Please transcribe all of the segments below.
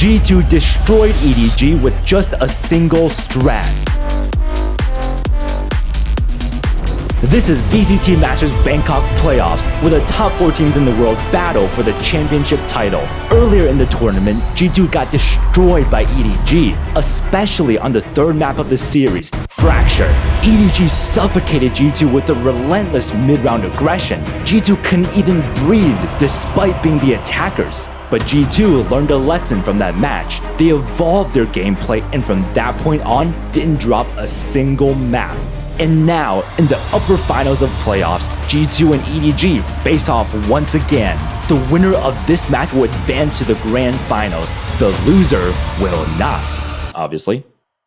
G2 destroyed EDG with just a single strat. This is VCT Masters Bangkok playoffs, where the top 4 teams in the world battle for the championship title. Earlier in the tournament, G2 got destroyed by EDG, especially on the 3rd map of the series, Fracture. EDG suffocated G2 with a relentless mid-round aggression. G2 couldn't even breathe despite being the attackers. But G2 learned a lesson from that match. They evolved their gameplay and from that point on, didn't drop a single map. And now, in the upper finals of playoffs, G2 and EDG face off once again. The winner of this match will advance to the grand finals. The loser will not, obviously.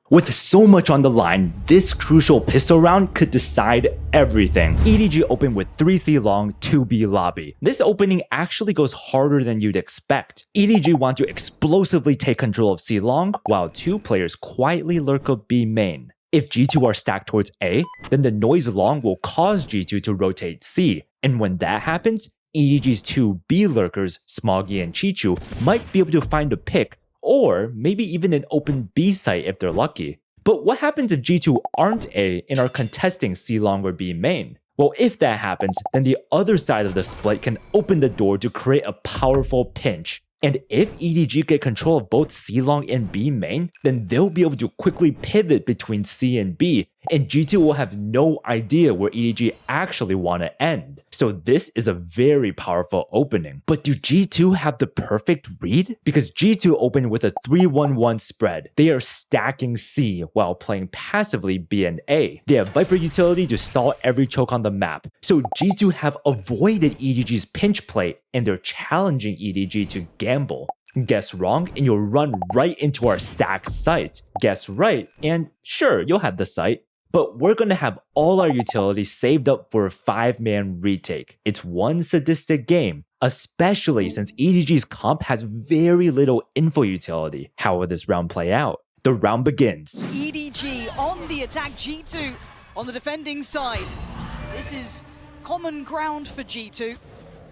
With so much on the line, this crucial pistol round could decide everything. EDG opened with 3C long, 2B lobby. This opening actually goes harder than you'd expect. EDG want to explosively take control of C long, while 2 players quietly lurk up B main. If G2 are stacked towards A, then the noise long will cause G2 to rotate C, and when that happens, EDG's 2 B lurkers, Smoggy and Chichu, might be able to find a pick, or maybe even an open B site if they're lucky. But what happens if G2 aren't A and are contesting C long or B main? Well, if that happens, then the other side of the split can open the door to create a powerful pinch. And if EDG get control of both C long and B main, then they'll be able to quickly pivot between C and B, and G2 will have no idea where EDG actually want to end. So this is a very powerful opening. But do G2 have the perfect read? Because G2 opened with a 3-1-1 spread. They are stacking C while playing passively B and A. They have Viper utility to stall every choke on the map. So G2 have avoided EDG's pinch play, and they're challenging EDG to gamble. Guess wrong and you'll run right into our stacked site. Guess right and sure, you'll have the site. But we're gonna have all our utilities saved up for a 5-man retake. It's one sadistic game, especially since EDG's comp has very little info utility. How will this round play out? The round begins. EDG on the attack, G2 on the defending side. This is common ground for G2.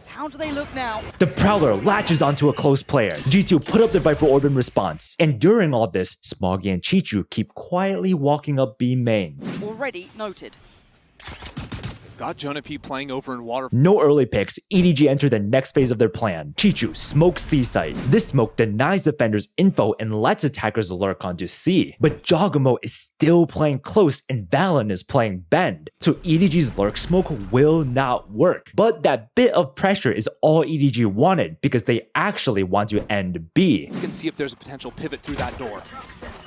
How do they look now? The Prowler latches onto a close player. G2 put up the Viper Orb in response. And during all this, Smoggy and Chichu keep quietly walking up B main. Already noted. Got Jonah P playing over in water. No early picks, EDG enter the next phase of their plan. Chichu smokes C site. This smoke denies defenders info and lets attackers lurk onto C. But Jogamo is still playing close and Valen is playing bend. So EDG's lurk smoke will not work. But that bit of pressure is all EDG wanted because they actually want to end B. You can see if there's a potential pivot through that door.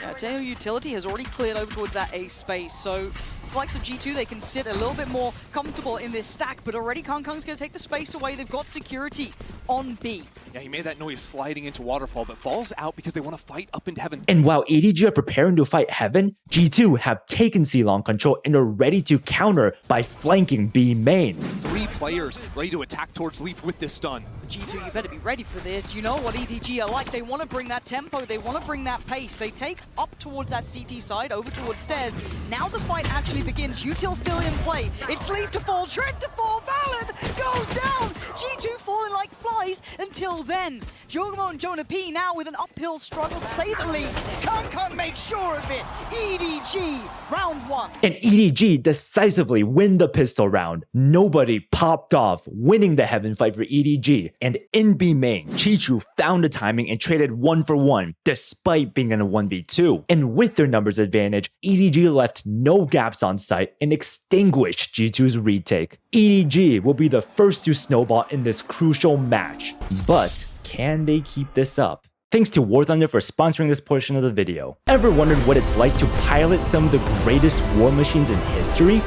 Yeah, Teo utility has already cleared over towards that A space, so the likes of G2, they can sit a little bit more comfortable in this stack, but already Kong Kong's going to take the space away. They've got security on B. Yeah, he made that noise sliding into waterfall, but falls out because they want to fight up into heaven. And while EDG are preparing to fight heaven, G2 have taken C long control and are ready to counter by flanking B main. 3 players ready to attack towards Leaf with this stun. G2, you better be ready for this. You know what EDG are like. They want to bring that tempo. They want to bring that pace. They take up towards that CT side, over towards stairs. Now the fight actually begins. Util still in play. It's Leaf to fall, Tread to fall. Valen goes down. G2 falling like flies until then. Jogamo and Jonah P now with an uphill struggle to say the least. Kong makes sure of it. EDG, round 1. And EDG decisively win the pistol round. Nobody popped off, winning the heaven fight for EDG. And in B main, Chichu found the timing and traded 1-for-1, despite being in a 1v2. And with their numbers advantage, EDG left no gaps on site and extinguished G2's retake. EDG will be the first to snowball in this crucial match. But can they keep this up? Thanks to War Thunder for sponsoring this portion of the video. Ever wondered what it's like to pilot some of the greatest war machines in history?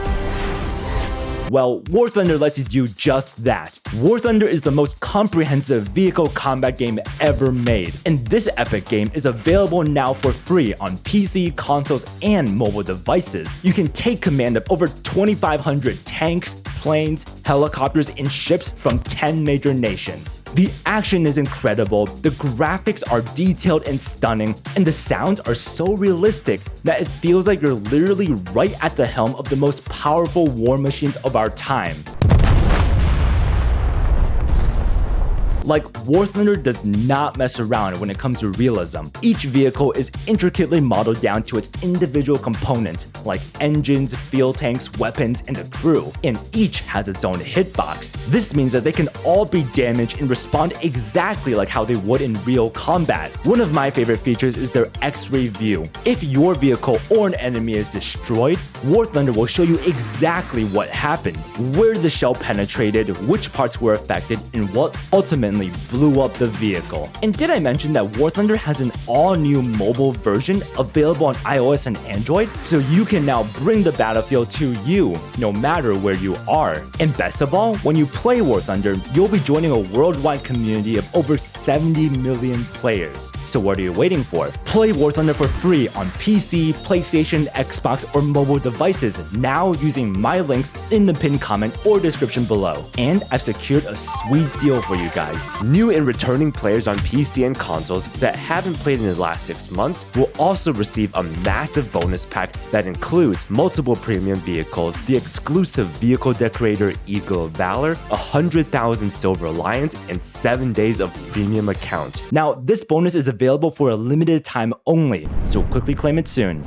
Well, War Thunder lets you do just that. War Thunder is the most comprehensive vehicle combat game ever made, and this epic game is available now for free on PC, consoles, and mobile devices. You can take command of over 2,500 tanks, planes, helicopters, and ships from 10 major nations. The action is incredible, the graphics are detailed and stunning, and the sounds are so realistic that it feels like you're literally right at the helm of the most powerful war machines of our time. Like, War Thunder does not mess around when it comes to realism. Each vehicle is intricately modeled down to its individual components, like engines, fuel tanks, weapons, and a crew, and each has its own hitbox. This means that they can all be damaged and respond exactly like how they would in real combat. One of my favorite features is their X-ray view. If your vehicle or an enemy is destroyed, War Thunder will show you exactly what happened, where the shell penetrated, which parts were affected, and what ultimately blew up the vehicle. And did I mention that War Thunder has an all-new mobile version available on iOS and Android, so you can now bring the battlefield to you, no matter where you are. And best of all, when you play War Thunder, you'll be joining a worldwide community of over 70 million players. So what are you waiting for? Play War Thunder for free on PC, PlayStation, Xbox, or mobile devices now using my links in the pinned comment or description below. And I've secured a sweet deal for you guys. New and returning players on PC and consoles that haven't played in the last 6 months will also receive a massive bonus pack that includes multiple premium vehicles, the exclusive vehicle decorator Eagle of Valor, 100,000 Silver Lions, and 7 days of premium account. Now, this bonus is available for a limited time only, so quickly claim it soon.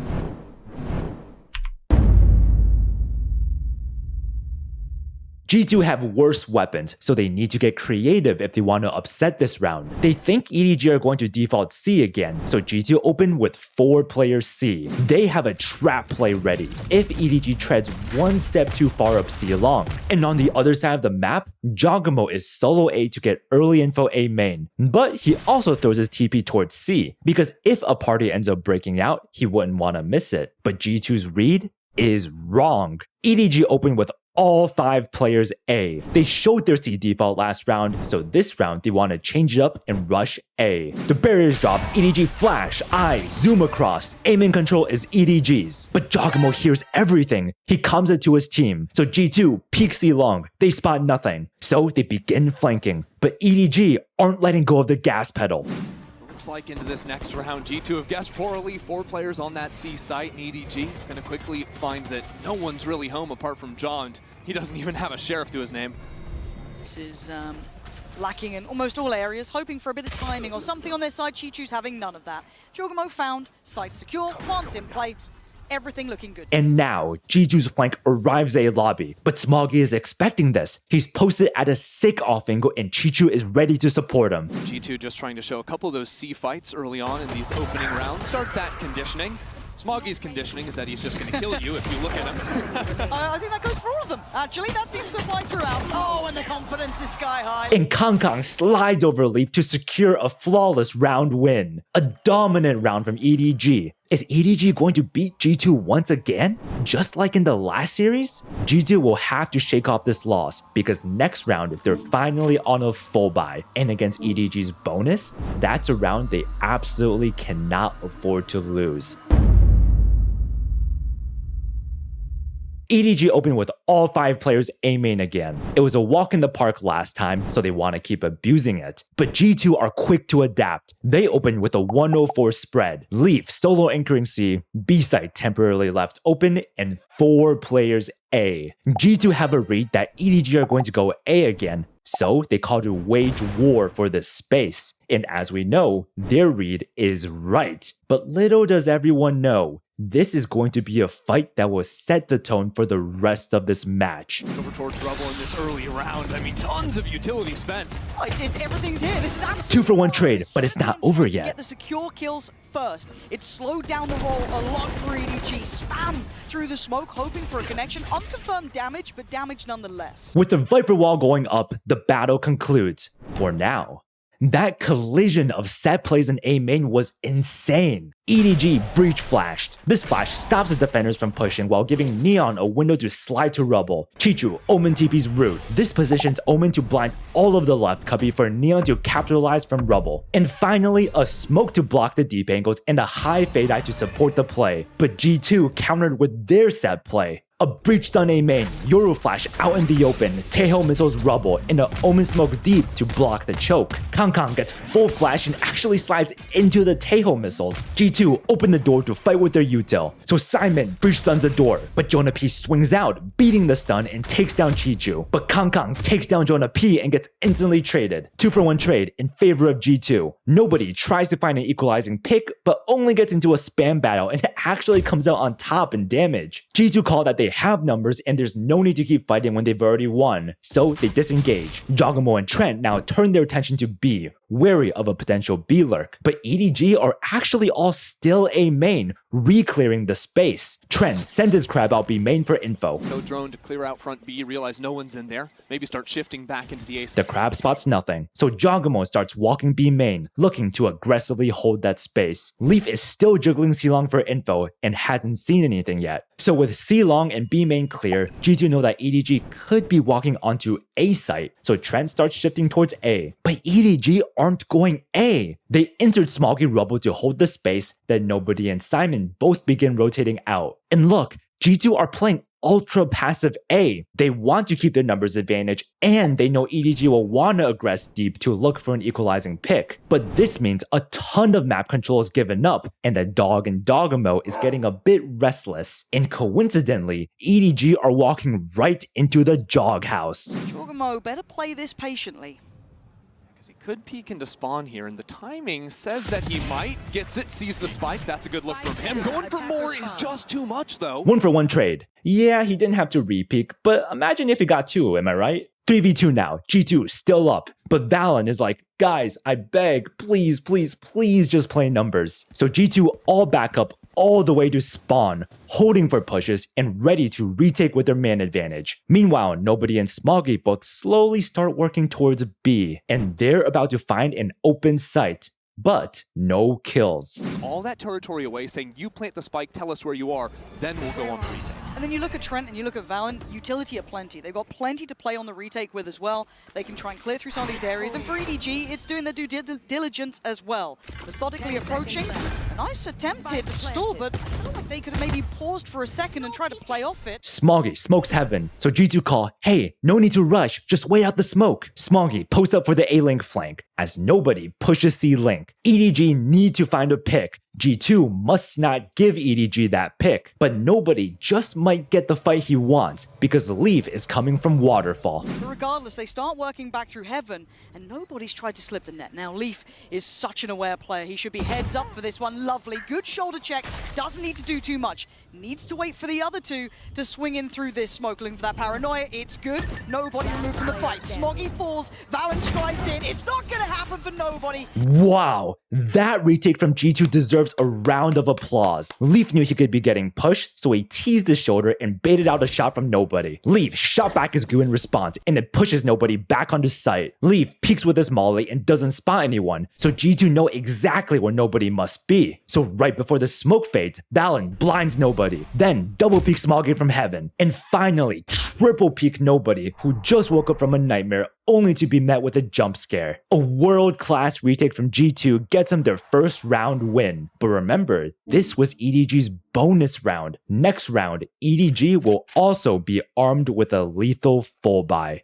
G2 have worse weapons, so they need to get creative if they want to upset this round. They think EDG are going to default C again, so G2 open with 4 players C. They have a trap play ready if EDG treads one step too far up C long. And on the other side of the map, Jogamo is solo A to get early info A main, but he also throws his TP towards C, because if a party ends up breaking out, he wouldn't want to miss it. But G2's read is wrong. EDG opened with all 5 players A. They showed their C default last round, so this round they want to change it up and rush A. The barriers drop, EDG flash, zoom across. Aim and control is EDG's. But Jogamo hears everything. He comes into his team, so G2 peeks C long. They spot nothing, so they begin flanking. But EDG aren't letting go of the gas pedal. Looks like into this next round, G2 have guessed poorly. 4 players on that C site, and EDG gonna quickly find that no one's really home apart from John. He doesn't even have a sheriff to his name. This is lacking in almost all areas, hoping for a bit of timing or something on their side. G2's having none of that. Jogamo found, site secure, plants in play. Everything looking good. And now, G2's flank arrives A lobby, but Smoggy is expecting this. He's posted at a sick off angle and Chichu is ready to support him. G2 just trying to show a couple of those C fights early on in these opening rounds. Start that conditioning. Smoggy's conditioning is that he's just going to kill you if you look at him. I think that goes for all of them, actually. That seems to apply throughout. Oh, and the confidence is sky high. And Kang slides over Leaf to secure a flawless round win. A dominant round from EDG. Is EDG going to beat G2 once again? Just like in the last series? G2 will have to shake off this loss because next round they're finally on a full buy, and against EDG's bonus, that's a round they absolutely cannot afford to lose. EDG opened with all 5 players A main again. It was a walk in the park last time, so they want to keep abusing it. But G2 are quick to adapt. They opened with a 104 spread. Leaf solo anchoring C, B site temporarily left open, and 4 players A. G2 have a read that EDG are going to go A again, so they call to wage war for this space. And as we know, their read is right. But little does everyone know, this is going to be a fight that will set the tone for the rest of this match. Over towards Rubble in this early round. I mean, tons of utility spent. Everything's here. This is absolutely 2 for 1 trade, but it's not over yet. Get the secure kills first. It slowed down the roll a lot for EDG. Spam through the smoke, hoping for a connection. Unconfirmed damage, but damage nonetheless. With the Viper wall going up, the battle concludes. For now. That collision of set plays in A main was insane. EDG breach flashed. This flash stops the defenders from pushing while giving Neon a window to slide to Rubble. Chichu, Omen TP's root. This positions Omen to blind all of the left cubby for Neon to capitalize from Rubble. And finally, a smoke to block the deep angles and a high fade eye to support the play. But G2 countered with their set play. A breach stun A main, Euro Flash out in the open, Taeho missiles rubble, and a Omen smoke deep to block the choke. Kangkang gets full flash and actually slides into the Taeho missiles. G2 open the door to fight with their util. So Simon breach stuns the door, but Jonah P swings out, beating the stun and takes down Chi-Chu. But Kangkang takes down Jonah P and gets instantly traded. 2-for-1 trade in favor of G2. Nobody tries to find an equalizing pick, but only gets into a spam battle and actually comes out on top in damage. G2 call that they have numbers and there's no need to keep fighting when they've already won, so they disengage. Jogamo and Trent now turn their attention to B, wary of a potential B lurk, but EDG are actually all still A main, re-clearing the space. Trent sends his crab out B main for info. Go drone to clear out front B, realize no one's in there, maybe start shifting back into the A. The crab spots nothing, so Jogamo starts walking B main, looking to aggressively hold that space. Leaf is still juggling C-Long for info and hasn't seen anything yet. So with C-Long and B main clear, G2 know that EDG could be walking onto A site, so Trent starts shifting towards A. But EDG aren't going A. They entered Smoggy Rubble to hold the space, then Nobody and Simon both begin rotating out. And look, G2 are playing ultra passive A. They want to keep their numbers advantage, and they know EDG will want to aggress deep to look for an equalizing pick. But this means a ton of map control is given up, and the dog in Dogamo is getting a bit restless. And coincidentally, EDG are walking right into the jog house. Jogamo better play this patiently. He could peek into spawn here, and the timing says that he might. Gets it, sees the spike. That's a good look from him. Going for more is just too much, though. 1-for-1 trade. Yeah, he didn't have to re-peek, but imagine if he got 2, am I right? 3v2 now, G2 still up, but Valen is like, guys, I beg, please, please, please just play numbers. So G2 all back up all the way to spawn, holding for pushes and ready to retake with their man advantage. Meanwhile, Nobody and Smoggy both slowly start working towards B, and they're about to find an open site. But no kills. All that territory away, saying you plant the spike, tell us where you are, then we'll go on the retake. And then you look at Trent and you look at Valen, utility at plenty. They've got plenty to play on the retake with as well. They can try and clear through some of these areas. And for EDG, it's doing their due diligence as well. Methodically approaching. A nice attempt here to stall, but I feel like they could have maybe paused for a second and tried to play off it. Smoggy smokes heaven, so G2 call, hey, no need to rush, just wait out the smoke. Smoggy posts up for the A-Link flank, as Nobody pushes C-Link. EDG need to find a pick. G2 must not give EDG that pick, but Nobody just might get the fight he wants because Leaf is coming from Waterfall. But regardless, they start working back through Heaven, and Nobody's tried to slip the net. Now, Leaf is such an aware player. He should be heads up for this one. Lovely. Good shoulder check. Doesn't need to do too much. Needs to wait for the other two to swing in through this smoke, looking for that paranoia. It's good. Nobody removed from the fight. Smoggy falls. Valen strides in. It's not going to happen for Nobody. Wow, that retake from G2 deserves a round of applause. Leaf knew he could be getting pushed, so he teased his shoulder and baited out a shot from Nobody. Leaf shot back his goo in response, and it pushes Nobody back onto site. Leaf peeks with his molly and doesn't spot anyone, so G2 know exactly where Nobody must be. So right before the smoke fades, Valen blinds Nobody, then double peeks Smoggy from Heaven, and finally triple peek Nobody, who just woke up from a nightmare only to be met with a jump scare. A world-class retake from G2 gets them their first round win. But remember, this was EDG's bonus round. Next round, EDG will also be armed with a lethal full buy.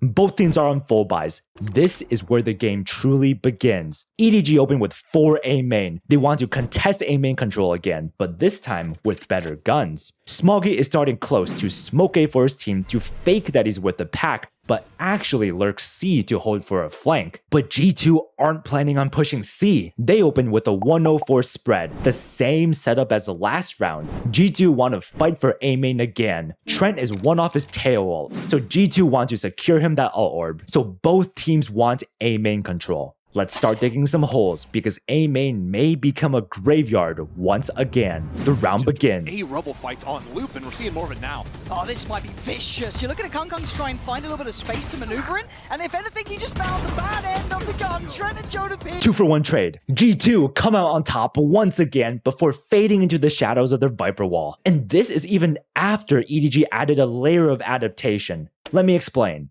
Both teams are on full buys. This is where the game truly begins. EDG open with 4 A main. They want to contest A main control again, but this time with better guns. Smoggy is starting close to smoke A for his team to fake that he's with the pack, but actually lurks C to hold for a flank. But G2 aren't planning on pushing C. They open with a 104 spread, the same setup as the last round. G2 want to fight for A main again. Trent is one off his tail ult, so G2 want to secure him that ult orb. So both teams want A main control. Let's start digging some holes because A main may become a graveyard once again. The round begins. A rubble fights on loop, and we're seeing more of it now. Oh, this might be vicious. You're looking at Kangkang to try and find a little bit of space to maneuver in, and if anything, he just found the bad end of the gun. Trent and Jonah P. 2-for-1 trade. G2 come out on top once again before fading into the shadows of their Viper wall. And this is even after EDG added a layer of adaptation. Let me explain.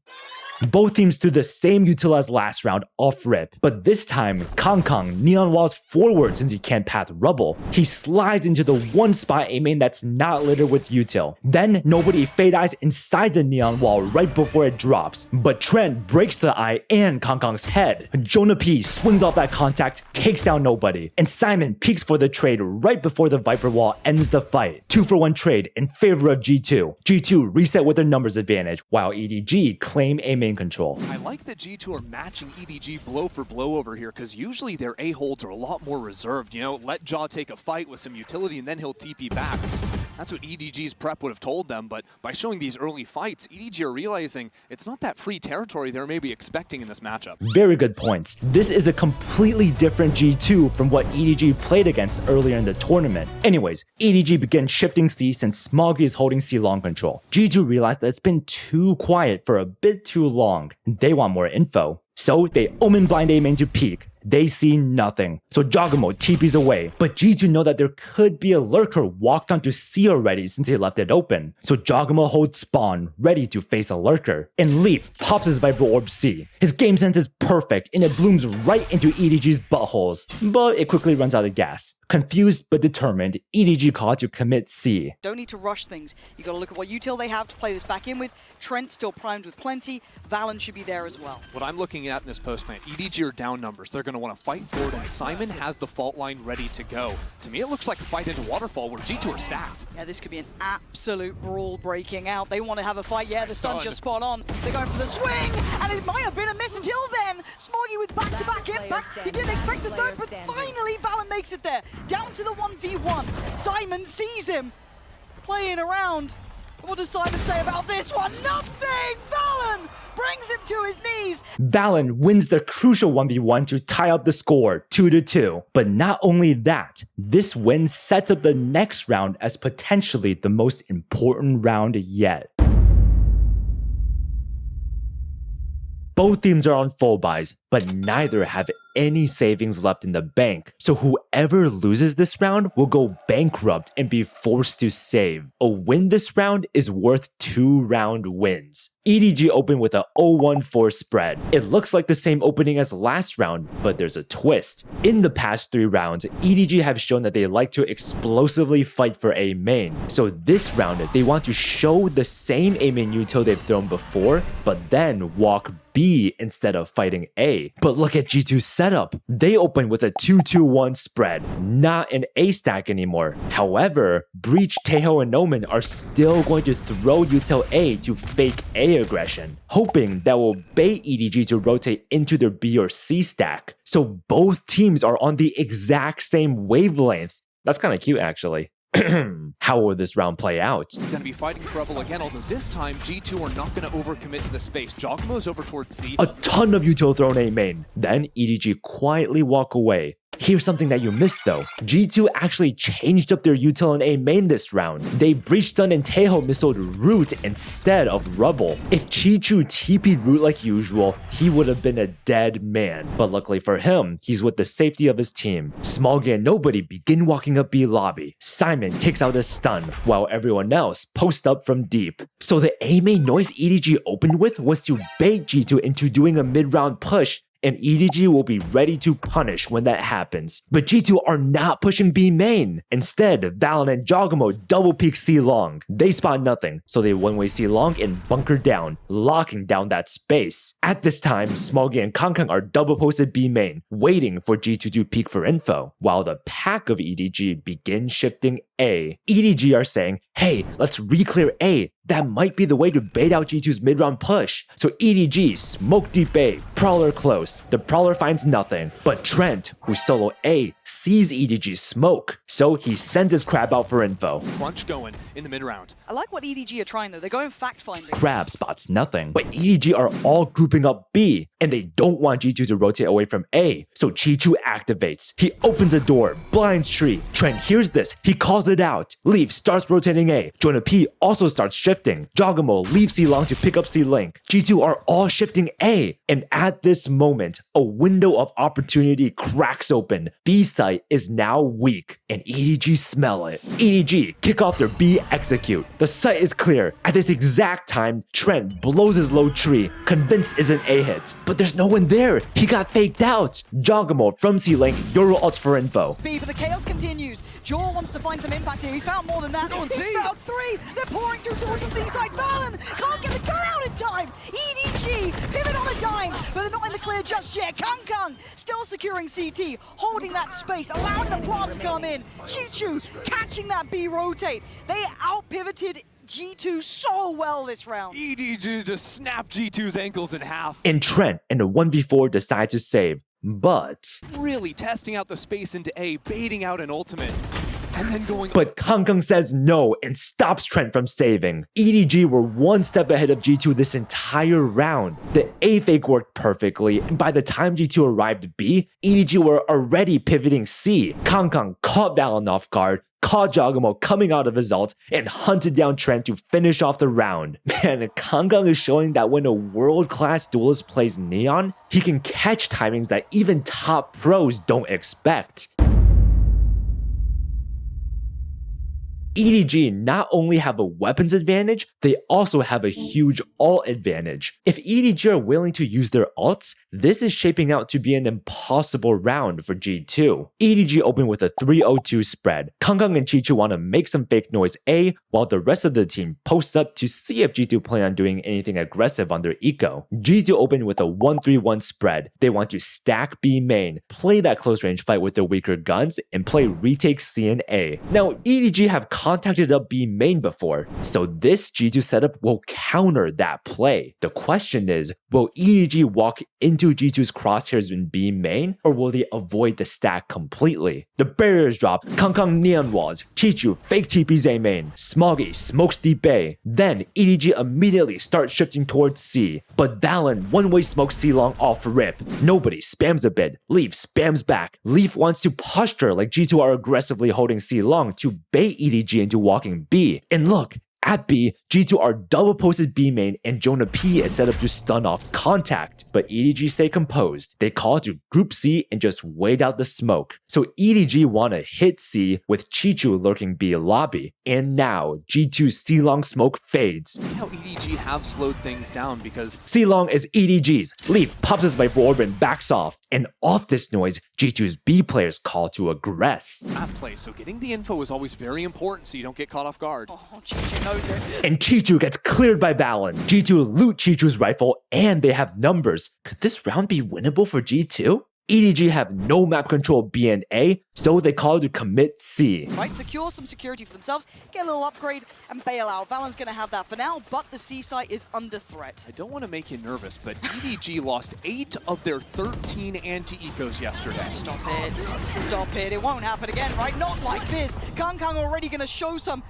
Both teams do the same util as last round off rip, but this time, Kangkang neon walls forward since he can't path rubble. He slides into the one spot A main that's not littered with util. Then nobody fade eyes inside the neon wall right before it drops, but Trent breaks the eye and Kangkang's head. Jonah P swings off that contact, takes down nobody, and Simon peeks for the trade right before the Viper wall ends the fight. 2-for-1 trade in favor of G2. G2 reset with their numbers advantage, while EDG claim A main control. I like that G2 are matching EDG blow for blow over here, because usually their A-holds are a lot more reserved. You know, let Jaw take a fight with some utility and then he'll TP back. That's what EDG's prep would have told them, but by showing these early fights, EDG are realizing it's not that free territory they're maybe expecting in this matchup. Very good points. This is a completely different G2 from what EDG played against earlier in the tournament. Anyways, EDG begins shifting C since Smoggy is holding C long control. G2 realized that it's been too quiet for a bit too long. They want more info. So they omen blind A main to peek. They see nothing. So Jogamo TPs away, but G2 know that there could be a lurker walked onto C already since he left it open. So Jogamo holds spawn, ready to face a lurker. And Leaf pops his Viper Orb C. His game sense is perfect and it blooms right into EDG's buttholes, but it quickly runs out of gas. Confused but determined, EDG call to commit C. Don't need to rush things. You got to look at what util they have to play this back in with. Trent still primed with plenty. Valen should be there as well. What I'm looking at in this post-plant, EDG are down numbers. They're going to want to fight forward, and Simon has the fault line ready to go. To me, it looks like a fight into Waterfall where G2 are stacked. Yeah, this could be an absolute brawl breaking out. They want to have a fight. Yeah, the stun's just spot on. They're going for the swing, and it might have been a miss until then. Smoggy with back-to-back impact. He didn't expect the third, but finally Valen makes it there. Down to the 1v1. Simon sees him playing around. What does Simon say about this one? Nothing! Valen brings him to his knees. Valen wins the crucial 1v1 to tie up the score 2-2. But not only that, this win sets up the next round as potentially the most important round yet. Both teams are on full buys, but neither have any savings left in the bank. So whoever loses this round will go bankrupt and be forced to save. A win this round is worth 2 round wins. EDG opened with a 0-1-4 spread. It looks like the same opening as last round, but there's a twist. In the past 3 rounds, EDG have shown that they like to explosively fight for A main. So this round, they want to show the same A main util they've thrown before, but then walk B instead of fighting A. But look at G2's setup. They open with a 2-2-1 spread, not an A stack anymore. However, Breach, Taeho, and Omen are still going to throw util A to fake A aggression, hoping that will bait EDG to rotate into their B or C stack. So both teams are on the exact same wavelength. That's kind of cute actually. How will this round play out? Going to be fighting for Rebel again, although this time G2 are not going to overcommit to the space. Jogmo's over towards C. A ton of util thrown A main. Then EDG quietly walk away. Here's something that you missed though. G2 actually changed up their util in A main this round. They Breach Stun and Taeho missiled Root instead of Rubble. If Chi-Chu TP'd Root like usual, he would have been a dead man. But luckily for him, he's with the safety of his team. Smoggy and Nobody begin walking up B lobby. Simon takes out a stun, while everyone else posts up from deep. So the A main noise EDG opened with was to bait G2 into doing a mid-round push, and EDG will be ready to punish when that happens. But G2 are not pushing B main. Instead, Valen and Jogamo double peek C long. They spot nothing, so they one-way C long and bunker down, locking down that space. At this time, Smoggy and Kangkang are double posted B main, waiting for G2 to peek for info, while the pack of EDG begin shifting A. EDG are saying, hey, let's re-clear A. That might be the way to bait out G2's mid-round push. So EDG smoke deep A, Prowler close. The Prowler finds nothing, but Trent, who's solo A, sees EDG's smoke. So he sends his Crab out for info. Crunch going in the mid-round. I like what EDG are trying though. They're going fact-finding. Crab spots nothing, but EDG are all grouping up B, and they don't want G2 to rotate away from A. So Chi-Chu activates. He opens a door, blinds Tree. Trent hears this. He calls it out. Leaf starts rotating A. Jonah P also starts shifting. Jogamo leaves C long to pick up C link. G2 are all shifting A. And at this moment, a window of opportunity cracks open. B site is now weak, and EDG smell it. EDG kick off their B execute. The site is clear. At this exact time, Trent blows his low tree, convinced it's an A hit. But there's no one there. He got faked out. Jogamo from C link, Euro ults for info. B, but the chaos continues. Jaw wants to find some impact here. He's found more than that. He's found 3. They're pouring through towards the seaside. Valen can't get the gun out in time. EDG pivot on a dime, but they're not in the clear just yet. Kang still securing CT, holding that space, allowing the plant to come in. G2 catching that B rotate. They out-pivoted G2 so well this round. EDG just snapped G2's ankles in half. And Trent in a 1v4 decides to save. But Really testing out the space into A, baiting out an ultimate, and then going... But Kang says no and stops Trent from saving. EDG were one step ahead of G2 this entire round. The A fake worked perfectly, and by the time G2 arrived at B, EDG were already pivoting C. Kang caught Valen off guard, caught Jogamo coming out of his ult, and hunted down Trent to finish off the round. Man, Kang is showing that when a world-class duelist plays Neon, he can catch timings that even top pros don't expect. EDG not only have a weapons advantage, they also have a huge ult advantage. If EDG are willing to use their ults, this is shaping out to be an impossible round for G2. EDG open with a 3-0-2 spread. Kang and Chi-Chu want to make some fake noise A, while the rest of the team posts up to see if G2 plan on doing anything aggressive on their eco. G2 open with a 1-3-1 spread. They want to stack B main, play that close range fight with their weaker guns, and play retake C and A. Now, EDG have contacted up B main before, so this G2 setup will counter that play. The question is, will EDG walk into G2's crosshairs in B main, or will they avoid the stack completely? The barriers drop, Kang neon walls, Chi-Chu fake TP's A main, Smoggy smokes deep A. Then EDG immediately starts shifting towards C, but Valen one-way smokes C long off rip. Nobody spams a bit, Leaf spams back. Leaf wants to posture like G2 are aggressively holding C long to bait EDG into walking B. And look, at B, G2 are double posted B main and Jonah P is set up to stun off contact, but EDG stay composed. They call to group C and just wait out the smoke. So EDG want to hit C with Chi-Chu lurking B lobby. And now, G2's C long smoke fades. How EDG have slowed things down because C long is EDG's. Leaf pops his Viper Orb and backs off. And off this noise, G2's B players call to aggress. at play, so getting the info is always very important so you don't get caught off guard. Oh, Chi-Chu knows it. And Chi-Chu gets cleared by Valen. G2 loot Chi-Chu's rifle and they have numbers. Could this round be winnable for G2? EDG have no map control B and A, so they call to commit C. Right, secure some security for themselves, get a little upgrade, and bail out. Valen's going to have that for now, but the C site is under threat. I don't want to make you nervous, but EDG lost 8 of their 13 anti-ecos yesterday. Stop it. Stop it. It won't happen again, right? Not like this. Kang already going to show some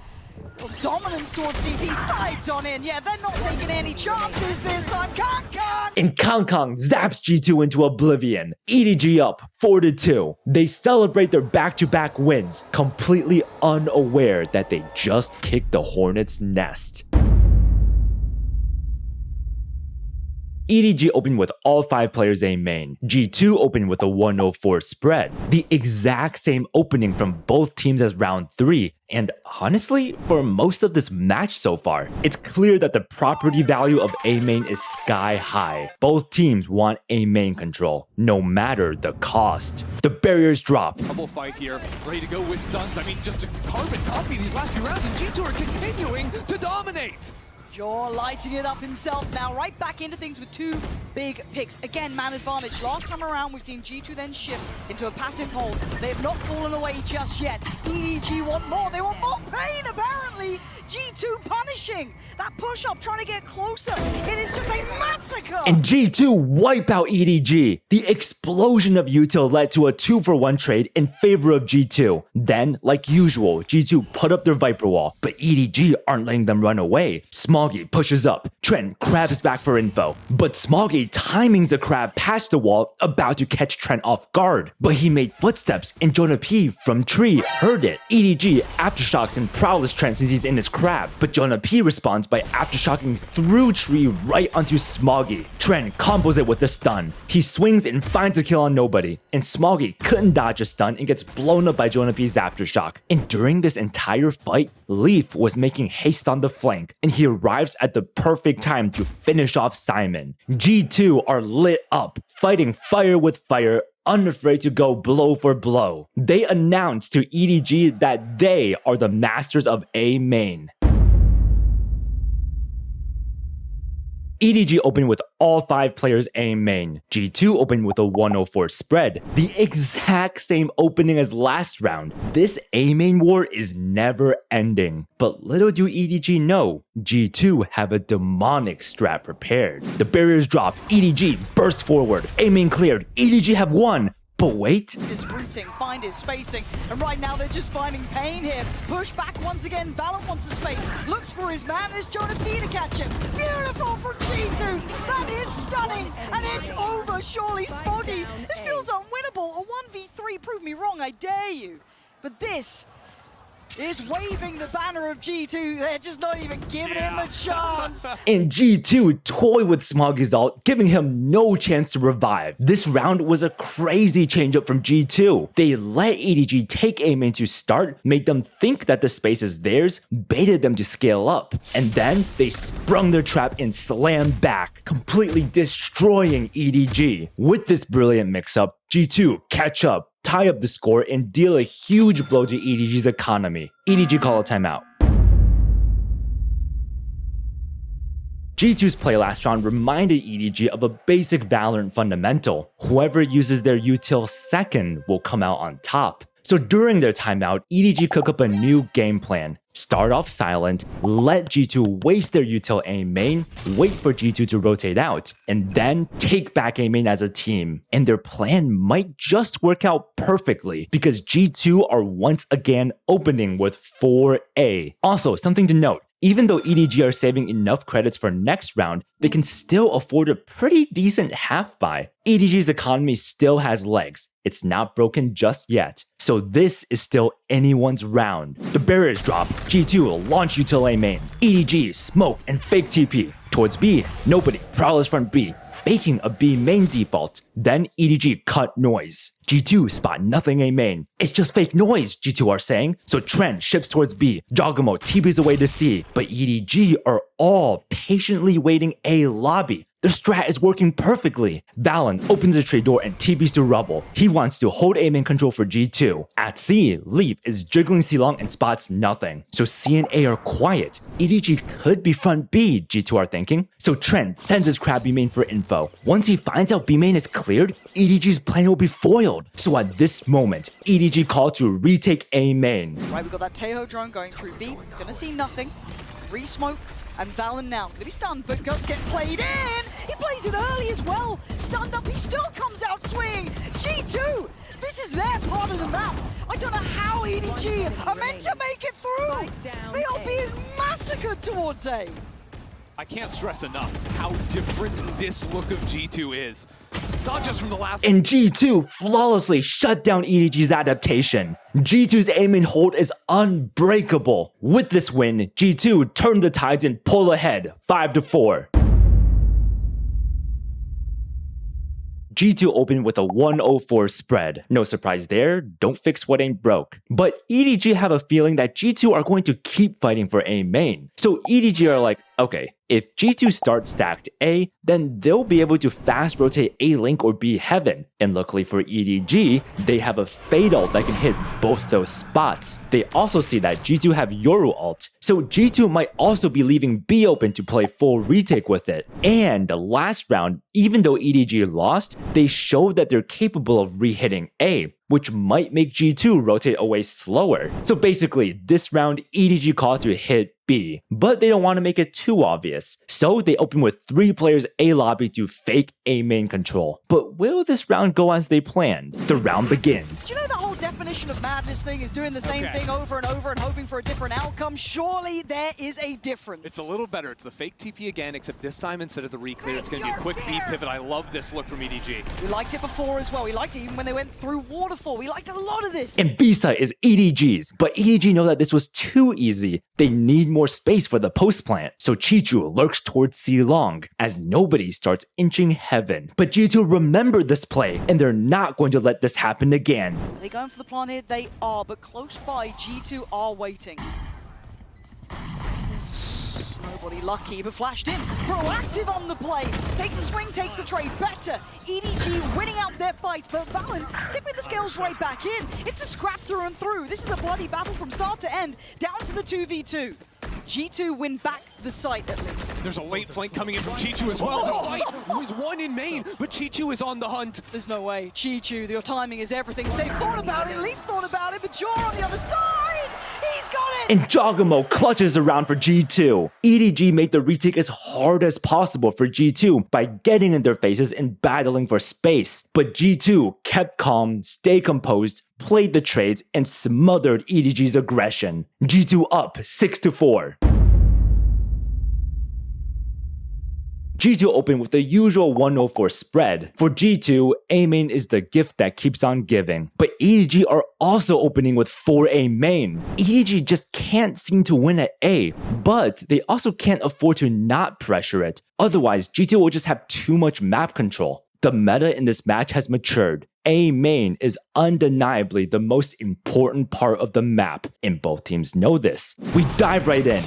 dominance towards CT. Sides on in. Yeah, they're not taking any chances this time. Kang! And Kang zaps G2 into oblivion. EDG up 4-2. They celebrate their back-to-back wins, completely unaware that they just kicked the Hornets' nest. EDG opened with all 5 players A main. G2 opened with a 1-0-4 spread. The exact same opening from both teams as round 3. And honestly, for most of this match so far, it's clear that the property value of A main is sky high. Both teams want A main control, no matter the cost. The barriers drop. Double fight here, ready to go with stuns. I mean, just a carbon copy these last few rounds, and G2 are continuing to dominate. You're lighting it up himself now, right back into things with 2 big picks. Again, man advantage. Last time around, we've seen G2 then shift into a passive hold. They have not fallen away just yet. EDG want more. They want more pain, apparently. finally, G2 punishing that push-up, trying to get closer. It is just a massacre! And G2 wipe out EDG. The explosion of util led to a 2-for-1 trade in favor of G2. Then, like usual, G2 put up their Viper wall, but EDG aren't letting them run away. Smoggy pushes up. Trent grabs back for info, but Smoggy timings the crab past the wall, about to catch Trent off guard. But he made footsteps, and Jonah P from Tree heard it. EDG aftershocks and prowls Trent since he's in his crab, but Jonah P responds by aftershocking through Tree right onto Smoggy. Trent combos it with a stun. He swings and finds a kill on nobody, and Smoggy couldn't dodge a stun and gets blown up by Jonah P's aftershock. And during this entire fight, Leaf was making haste on the flank, and he arrives at the perfect time to finish off Simon. G2 are lit up, fighting fire with fire, unafraid to go blow for blow. They announced to EDG that they are the masters of A main. EDG opened with all 5 players A main. G2 opened with a 104 spread, the exact same opening as last round. This A main war is never ending. But little do EDG know, G2 have a demonic strat prepared. The barriers drop, EDG bursts forward, A main cleared, EDG have won. But wait. His routing, find his spacing, and right now they're just finding pain here. Push back once again, Valent wants the space, looks for his man, there's Jonah P to catch him. Beautiful from G2, that is stunning, and it's over, surely Smoggy. This feels unwinnable, a 1v3, prove me wrong, I dare you. But this is waving the banner of G2, they're just not even giving him a chance. And G2 toy with Smoggy's ult, giving him no chance to revive. This round was a crazy changeup from G2. They let EDG take A main to start, made them think that the space is theirs, baited them to scale up. And then they sprung their trap and slammed back, completely destroying EDG. With this brilliant mix-up, G2 catch up, tie up the score, and deal a huge blow to EDG's economy. EDG call a timeout. G2's play last round reminded EDG of a basic Valorant fundamental. Whoever uses their util second will come out on top. So during their timeout, EDG cooked up a new game plan. Start off silent, let G2 waste their util A main, wait for G2 to rotate out, and then take back A main as a team. And their plan might just work out perfectly because G2 are once again opening with 4A. Also, something to note, even though EDG are saving enough credits for next round, they can still afford a pretty decent half buy. EDG's economy still has legs. It's not broken just yet. So this is still anyone's round. The barriers drop. G2 will launch util A main. EDG smoke and fake TP. Towards B, nobody. Prowlers front B, faking a B main default. Then EDG cut noise. G2 spot nothing A main. It's just fake noise, G2 are saying. So Trent shifts towards B. Jogamo TPs away to C. But EDG are all patiently waiting A lobby. The strat is working perfectly. Valent opens a trade door and TPs to Rubble. He wants to hold A main control for G2. At C, Leaf is jiggling C long and spots nothing. So C and A are quiet. EDG could be front B, G2 are thinking. So Trent sends his crab B main for info. Once he finds out B main is cleared, EDG's plan will be foiled. So at this moment, EDG called to retake A main. Right, we've got that Taeho drone going through B, gonna see nothing. Re-smoke. And Valent now, gonna be stunned, but does get played in! He plays it early as well! Stunned up, he still comes out swinging! G2! This is their part of the map! I don't know how EDG are meant to make it through! They are being massacred towards A! I can't stress enough how different this look of G2 is. Not just from the last— And G2 flawlessly shut down EDG's adaptation. G2's aim and hold is unbreakable. With this win, G2 turned the tides and pull ahead, 5-4. G2 opened with a 104 spread. No surprise there, don't fix what ain't broke. But EDG have a feeling that G2 are going to keep fighting for A main. So EDG are like, okay, if G2 starts stacked A, then they'll be able to fast rotate A link or B heaven. And luckily for EDG, they have a Fade ult that can hit both those spots. They also see that G2 have Yoru ult, so G2 might also be leaving B open to play full retake with it. And the last round, even though EDG lost, they showed that they're capable of re-hitting A. which might make G2 rotate away slower. So basically, this round EDG called to hit B, but they don't want to make it too obvious. So they open with 3 players A lobby to fake A main control. But will this round go as they planned? The round begins. Do you know the whole definition of madness thing is doing the same thing over and over and hoping for a different outcome? Surely there is a difference. It's a little better. It's the fake TP again, except this time instead of the reclear, it's going to be a quick B pivot. I love this look from EDG. We liked it before as well. We liked it even when they went through Waterfall. We liked a lot of this. And B site is EDG's, but EDG know that this was too easy. They need more space for the post plant, so G2 lurks towards C long as nobody starts inching heaven. But G2 remembered this play, and they're not going to let this happen again. Are they going for the plant here? They are, but close by, G2 are waiting. Nobody lucky, but flashed in. Proactive on the play. Takes a swing, takes the trade. Better. EDG winning out their fight, but Valen tipping the scales right back in. It's a scrap through and through. This is a bloody battle from start to end, down to the 2v2. G2 win back the site at least. There's a late flank coming in from G2 as well. There's one in main, but G2 is on the hunt. There's no way. G2, your timing is everything. They thought about it, Leaf thought about it, but Jaw on the other side! He's got it! And Jogamo clutches around for G2. EDG made the retake as hard as possible for G2 by getting in their faces and battling for space. But G2 kept calm, stayed composed, played the trades, and smothered EDG's aggression. G2 up 6-4. G2 opened with the usual 104 spread. For G2, A main is the gift that keeps on giving. But EDG are also opening with 4A main. EDG just can't seem to win at A, but they also can't afford to not pressure it. Otherwise, G2 will just have too much map control. The meta in this match has matured. A main is undeniably the most important part of the map, and both teams know this. We dive right in.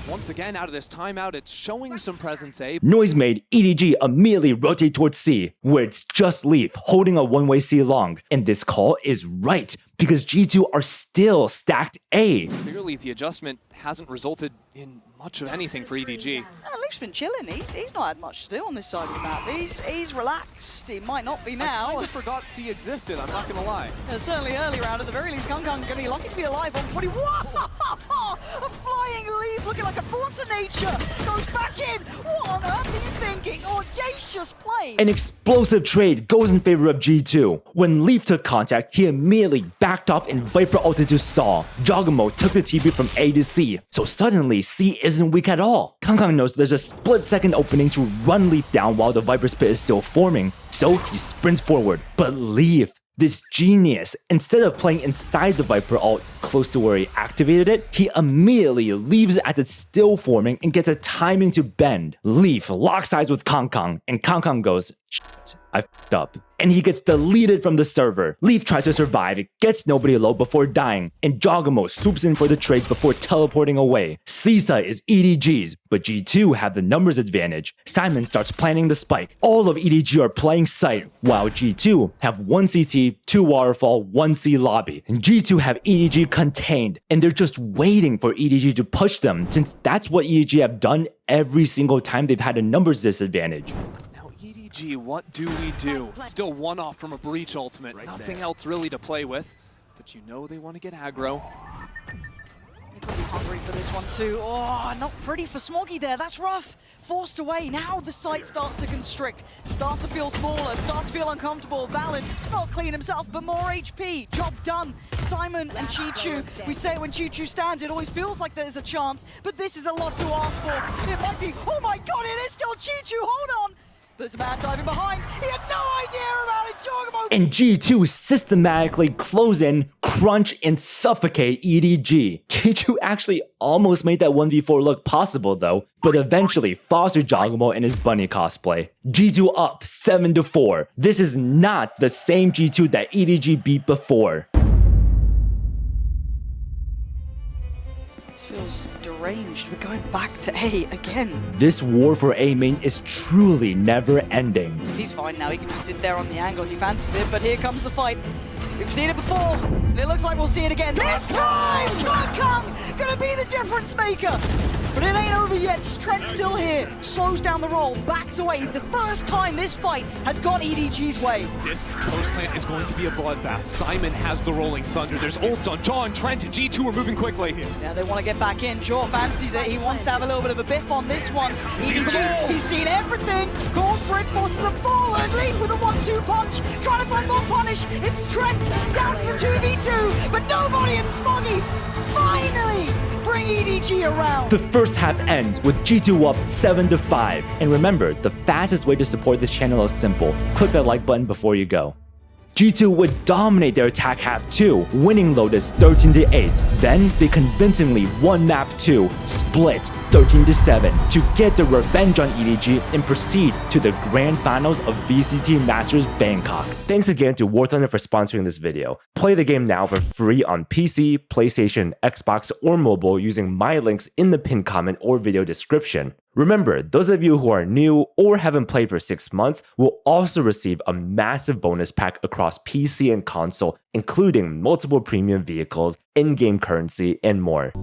Once again, out of this timeout, it's showing some presence A. Noise made EDG immediately rotate towards C, where it's just Leaf holding a one-way C long. And this call is right, because G2 are still stacked A. Clearly, the adjustment hasn't resulted in much of anything for EDG. Leaf's been chilling. He's not had much to do on this side of the map. He's relaxed. He might not be now. I kind of forgot C existed, I'm not gonna lie. Certainly early round, at the very least, Kung gonna be lucky to be alive on 40. Whoa! A flying Leaf looking like a force of nature. Goes back in. What on earth are you thinking? Audacious play. An explosive trade goes in favor of G2. When Leaf took contact, he immediately backed off and Viper ulted to stall. Jogamo took the TP from A to C, so suddenly C isn't weak at all. Kang knows there's a split-second opening to run Leaf down while the Viper Spit is still forming, so he sprints forward. But Leaf, this genius, instead of playing inside the Viper ult close to where he activated it, he immediately leaves it as it's still forming and gets a timing to bend. Leaf locks eyes with Kang, and Kang goes, "Shit, I f***ed up." And he gets deleted from the server. Leaf tries to survive, gets nobody low before dying, and Jogamo swoops in for the trade before teleporting away. C-site is EDG's, but G2 have the numbers advantage. Simon starts planning the spike. All of EDG are playing site, while G2 have 1 CT, 2 waterfall, 1 C lobby. And G2 have EDG contained, and they're just waiting for EDG to push them, since that's what EDG have done every single time they've had a numbers disadvantage. EDG, what do we do? Still one off from a breach ultimate. Nothing else really to play with. But you know they want to get aggro. They're going to be hungry for this one too. Oh, not pretty for Smoggy there. That's rough. Forced away. Now the site starts to constrict. Starts to feel smaller. Starts to feel uncomfortable. Valen, not clean himself, but more HP. Job done. Simon and Chi-Chu. We say when Chi-Chu stands, it always feels like there's a chance. But this is a lot to ask for. It might be. Oh my god, it is still Chi-Chu. Hold on. There's a man diving behind. He had no idea about it. Jogamo. And G2 systematically close in, crunch, and suffocate EDG. G2 actually almost made that 1v4 look possible though, but eventually fostered Jogamo in his bunny cosplay. G2 up 7-4. This is not the same G2 that EDG beat before. This feels deranged. We're going back to A again. This war for A main is truly never ending. He's fine now. He can just sit there on the angle if he fancies it, but here comes the fight. We've seen it before, and it looks like we'll see it again. This time! Kong gonna be the difference maker! But it ain't over yet. Trent still here, slows down the roll, backs away. The first time this fight has gone EDG's way. This post plant is going to be a bloodbath. Simon has the rolling thunder. There's ults on Jaw and Trent, and G2 are moving quickly. Yeah, they want to get back in. Jaw fancies it. He wants to have a little bit of a biff on this one. EDG, he's seen everything. Calls for it, forces them forward. Lead with a 1-2 punch. Trying to find more punish. It's Trent down to the 2v2. But nobody and Smoggy finally bring EDG around. The first half ends with G2 up 7-5. And remember, the fastest way to support this channel is simple. Click that like button before you go. G2 would dominate their attack half 2, winning Lotus 13-8. Then they convincingly won map 2, split 13-7 to get their revenge on EDG and proceed to the grand finals of VCT Masters Bangkok. Thanks again to War Thunder for sponsoring this video. Play the game now for free on PC, PlayStation, Xbox, or mobile using my links in the pinned comment or video description. Remember, those of you who are new or haven't played for 6 months will also receive a massive bonus pack across PC and console, including multiple premium vehicles, in-game currency, and more.